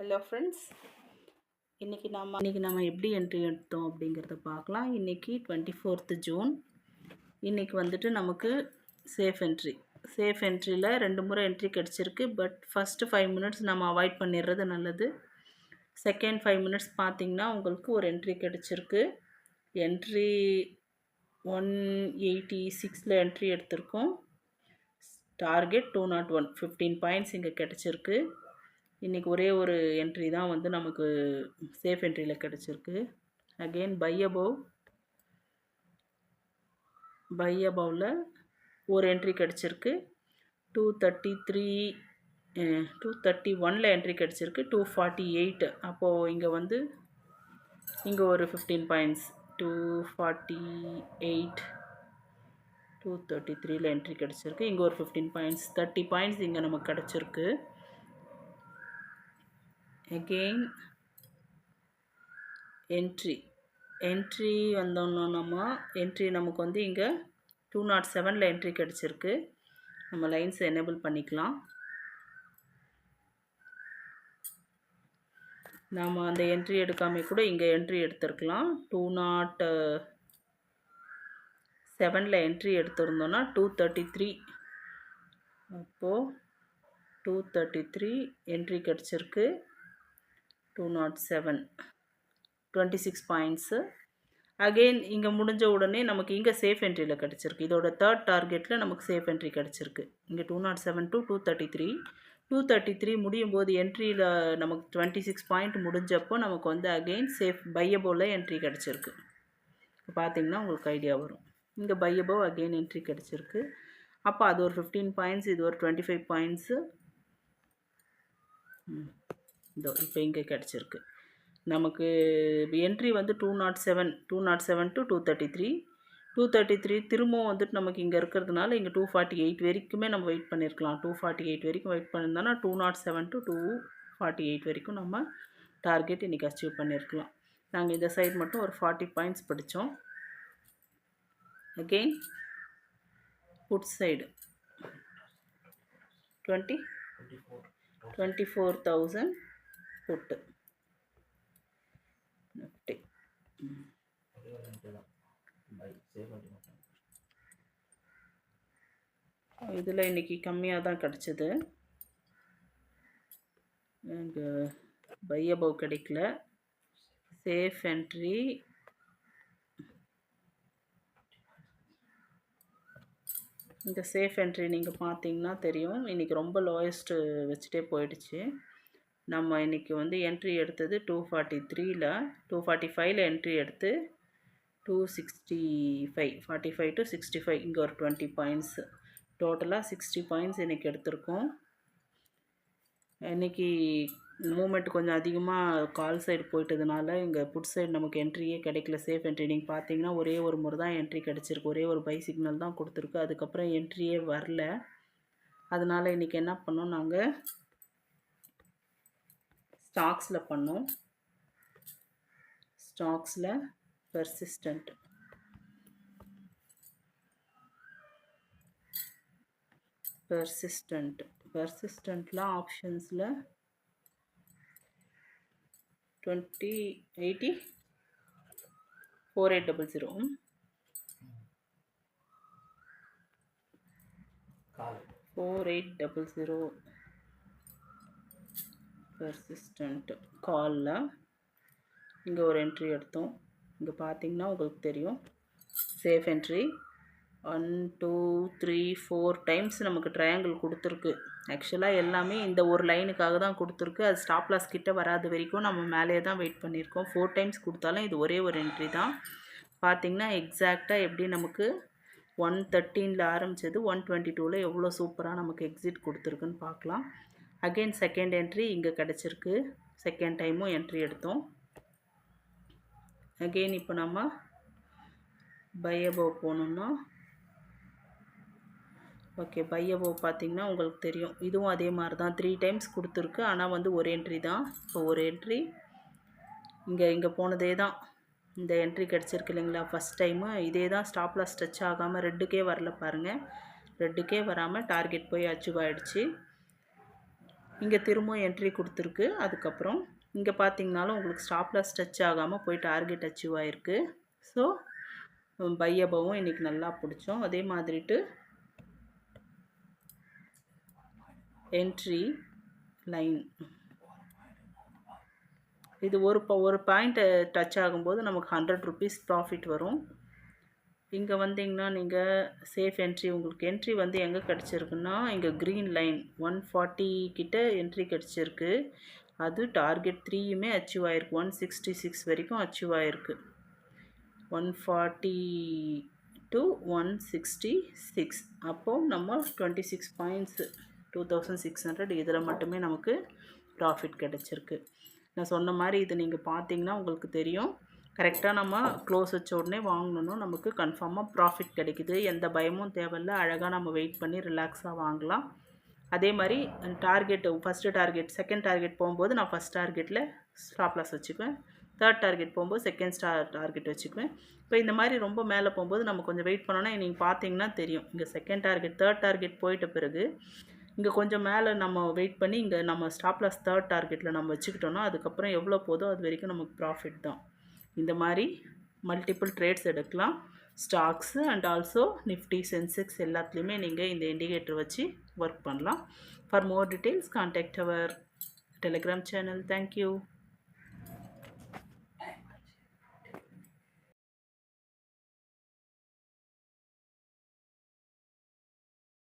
Hello friends, இன்றைக்கி நம்ம எப்படி என்ட்ரி எடுத்தோம் அப்படிங்கிறத பார்க்கலாம். இன்றைக்கி 24th ஜூன். இன்றைக்கி வந்துட்டு நமக்கு சேஃப் என்ட்ரியில் 2 முறை என்ட்ரி கிடச்சிருக்கு. பட் ஃபஸ்ட்டு 5 மினிட்ஸ் நம்ம அவாய்ட் பண்ணிடுறது நல்லது. செகண்ட் 5 மினிட்ஸ் பார்த்திங்கன்னா உங்களுக்கு ஒரு என்ட்ரி கிடச்சிருக்கு. என்ட்ரி 186 என்ட்ரி எடுத்திருக்கோம். டார்கெட் 201, 15 பாயிண்ட்ஸ் இங்கே கிடச்சிருக்கு. இன்றைக்கி ஒரே ஒரு என்ட்ரி தான் வந்து நமக்கு சேஃப் என்ட்ரியில் கிடச்சிருக்கு. அகெயின் பை அபவில் ஒரு என்ட்ரி கிடச்சிருக்கு. 231 என்ட்ரி கிடச்சிருக்கு. 248. அப்போது இங்கே ஒரு 15 பாயிண்ட்ஸ் 248, 233 என்ட்ரி கிடச்சிருக்கு. இங்கே ஒரு 15 பாயிண்ட்ஸ் 30 பாயிண்ட்ஸ் இங்கே நமக்கு கிடச்சிருக்கு. அகெயின் என்ட்ரி வந்தோன்னா நமக்கு வந்து இங்கே 207 என்ட்ரி கிடச்சிருக்கு. நம்ம லைன்ஸை எனேபிள் பண்ணிக்கலாம். நாம் அந்த என்ட்ரி எடுக்காமல் கூட இங்கே என்ட்ரி எடுத்துருக்கலாம். 207 என்ட்ரி எடுத்திருந்தோன்னா 233. அப்போது 233 என்ட்ரி கிடச்சிருக்கு. 207, 26 பாயிண்ட்ஸு. அகெயின் இங்கே முடிஞ்ச உடனே நமக்கு இங்கே சேஃப் என்ட்ரியில் கிடச்சிருக்கு. இதோட தேர்ட் டார்கெட்டில் நமக்கு சேஃப் என்ட்ரி கிடச்சிருக்கு. இங்கே 207 to 233 முடியும் போது என்ட்ரியில் நமக்கு 26 பாயிண்ட் முடிஞ்சப்போ நமக்கு வந்து அகெயின் சேஃப் பை அபவில் என்ட்ரி கிடச்சிருக்கு. இப்போ பார்த்தீங்கன்னா உங்களுக்கு ஐடியா வரும். இங்கே பை அபவ் அகெயின் என்ட்ரி கிடச்சிருக்கு. அப்போ அது ஒரு 15 பாயிண்ட்ஸ், இது ஒரு 25 பாயிண்ட்ஸு. இதோ இப்போ இங்கே கிடச்சிருக்கு. நமக்கு என்ட்ரி வந்து 207 to 233 திரும்பவும் வந்துட்டு நமக்கு இங்கே இருக்கிறதுனால இங்கே 248 வரைக்குமே நம்ம வெயிட் பண்ணியிருக்கலாம். 248 வரைக்கும் வெயிட் பண்ணியிருந்தோன்னா 207 to 248 வரைக்கும் நம்ம டார்கெட் இன்றைக்கி அச்சீவ் பண்ணியிருக்கலாம். நாங்கள் இந்த சைடு மட்டும் ஒரு 40 பாயிண்ட்ஸ் படித்தோம். அகெயின் புட் சைடு 24,000 புட்டு நிஃப்டி. இதில் இன்றைக்கி கம்மியாக தான் கிடச்சிது. எனக்கு பை அபவ் கிடைக்கல. சேஃப் என்ட்ரி இந்த சேஃப் என்ட்ரி நீங்கள் பார்த்தீங்கன்னா தெரியும். இன்றைக்கி ரொம்ப லோயஸ்ட்டு வச்சுட்டே போயிடுச்சு. நம்ம இன்றைக்கி வந்து என்ட்ரி எடுத்தது 245 என்ட்ரி எடுத்து 265, 45 to 65 இங்கே ஒரு 20 பாயிண்ட்ஸ், டோட்டலாக 60 பாயிண்ட்ஸ் இன்றைக்கி எடுத்திருக்கோம். இன்றைக்கி மூமெண்ட் கொஞ்சம் அதிகமாக கால் சைடு போயிட்டதுனால இங்கே புட் சைடு நமக்கு என்ட்ரியே கிடைக்கல. சேஃப் என்ட்ரி நீங்கள் பார்த்தீங்கன்னா ஒரே ஒரு முறை தான் என்ட்ரி கிடச்சிருக்கு. ஒரே ஒரு பை சிக்னல் தான் கொடுத்துருக்கு. அதுக்கப்புறம் என்ட்ரியே வரல. அதனால் இன்றைக்கி என்ன பண்ணோம், நாங்கள் ஸ்டாக்ஸில் பண்ணோம். ஸ்டாக்ஸில் பெர்சிஸ்டண்ட்டில் ஆப்ஷன்ஸில் 2080 4800 4800 பெர்சிஸ்டண்ட் காலில் இங்கே ஒரு என்ட்ரி எடுத்தோம். இங்கே பார்த்தீங்கன்னா உங்களுக்கு தெரியும் சேஃப் என்ட்ரி 1 2 3 4 டைம்ஸ் நமக்கு ட்ரையாங்கிள் கொடுத்துருக்கு. ஆக்சுவலாக எல்லாமே இந்த ஒரு லைனுக்காக தான் கொடுத்துருக்கு. அது ஸ்டாப் லாஸ் கிட்ட வராது வரைக்கும் நம்ம மேலே தான் வெயிட் பண்ணியிருக்கோம். 4 டைம்ஸ் கொடுத்தாலும் இது ஒரே ஒரு என்ட்ரி தான். பார்த்திங்கன்னா எக்ஸாக்டாக எப்படி நமக்கு 113 ஆரம்பித்தது 122 எவ்வளோ சூப்பராக நமக்கு எக்ஸிட் கொடுத்துருக்குன்னு பார்க்கலாம். அகெயின் செகண்ட் என்ட்ரி இங்கே கிடச்சிருக்கு. செகண்ட் டைமும் என்ட்ரி எடுத்தோம். அகெயின் இப்போ நம்ம பை அபவ் போகணுன்னா ஓகே, பை அபவ் பார்த்திங்கன்னா உங்களுக்கு தெரியும். இதுவும் அதே மாதிரி தான் 3 டைம்ஸ் கொடுத்துருக்கு. ஆனால் வந்து ஒரு என்ட்ரி தான். இப்போ ஒரு என்ட்ரி இங்கே போனதே தான் இந்த என்ட்ரி கிடச்சிருக்கு இல்லைங்களா. ஃபஸ்ட் டைமு இதே தான். ஸ்டாப் லாஸ் டச் ஆகாமல் ரெட்டுக்கே வரல பாருங்கள். ரெட்டுக்கே வராமல் டார்கெட் போய் அச்சீவ் ஆகிடுச்சு. இங்கே திரும்பவும் என்ட்ரி கொடுத்துருக்கு. அதுக்கப்புறம் இங்கே பார்த்தீங்கனாலும் உங்களுக்கு ஸ்டாப் லாஸ் டச் ஆகாமல் போய் டார்கெட் அச்சீவ் ஆகிருக்கு. ஸோ பை அபவும் இன்றைக்கி நல்லா பிடிச்சோம். அதே மாதிரிட்டு என்ட்ரி லைன் இது ஒரு பாயிண்ட்டை டச் ஆகும்போது நமக்கு 100 ருபீஸ் ப்ராஃபிட் வரும். இங்கே வந்தீங்கன்னா நீங்கள் சேஃப் என்ட்ரி உங்களுக்கு என்ட்ரி வந்து எங்கே கிடச்சிருக்குன்னா இங்கே க்ரீன் லைன் 140 கிட்ட என்ட்ரி கிடச்சிருக்கு. அது டார்கெட் 3யுமே அச்சீவ் ஆகிருக்கு. 166 வரைக்கும் அச்சீவ் ஆகிருக்கு. 140 to 166 அப்போது நம்ம 26 பாயிண்ட்ஸு 2600 இதில் மட்டுமே நமக்கு ப்ராஃபிட் கிடச்சிருக்கு. நான் சொன்ன மாதிரி இது நீங்கள் பார்த்தீங்கன்னா உங்களுக்கு தெரியும். கரெக்டாக நம்ம க்ளோஸ் வச்ச உடனே வாங்கணும், நமக்கு கன்ஃபார்மாக ப்ராஃபிட் கிடைக்குது. எந்த பயமும் தேவையில்லை. அழகாக நம்ம வெயிட் பண்ணி ரிலாக்ஸாக வாங்கலாம். அதே மாதிரி ஃபஸ்ட்டு டார்கெட் செகண்ட் டார்கெட் போகும்போது நான் ஃபஸ்ட் டார்கெட்டில் ஸ்டாப் லாஸ் வச்சுக்குவேன். தேர்ட் டார்கெட் போகும்போது செகண்ட் டார்கெட் வச்சுக்குவேன். இப்போ இந்த மாதிரி ரொம்ப மேலே போகும்போது நம்ம கொஞ்சம் வெயிட் பண்ணோன்னா நீங்கள் பார்த்தீங்கன்னா தெரியும். இங்கே செகண்ட் டார்கெட் தேர்ட் டார்கெட் போயிட்ட பிறகு இங்கே கொஞ்சம் மேலே நம்ம வெயிட் பண்ணி இங்கே நம்ம ஸ்டாப் லாஸ் தேர்ட் டார்கெட்டில் நம்ம வச்சுக்கிட்டோன்னா அதுக்கப்புறம் எவ்வளோ போதோ அது வரைக்கும் நமக்கு ப்ராஃபிட் தான். இந்த மாதிரி மல்டிபிள் ட்ரேட்ஸ் எடுக்கலாம். Stocks and also Nifty Sensex எல்லாத்துலேயுமே நீங்கள் இந்த இண்டிகேட்டர் வச்சு ஒர்க் பண்ணலாம். For more details contact our Telegram channel. Thank you.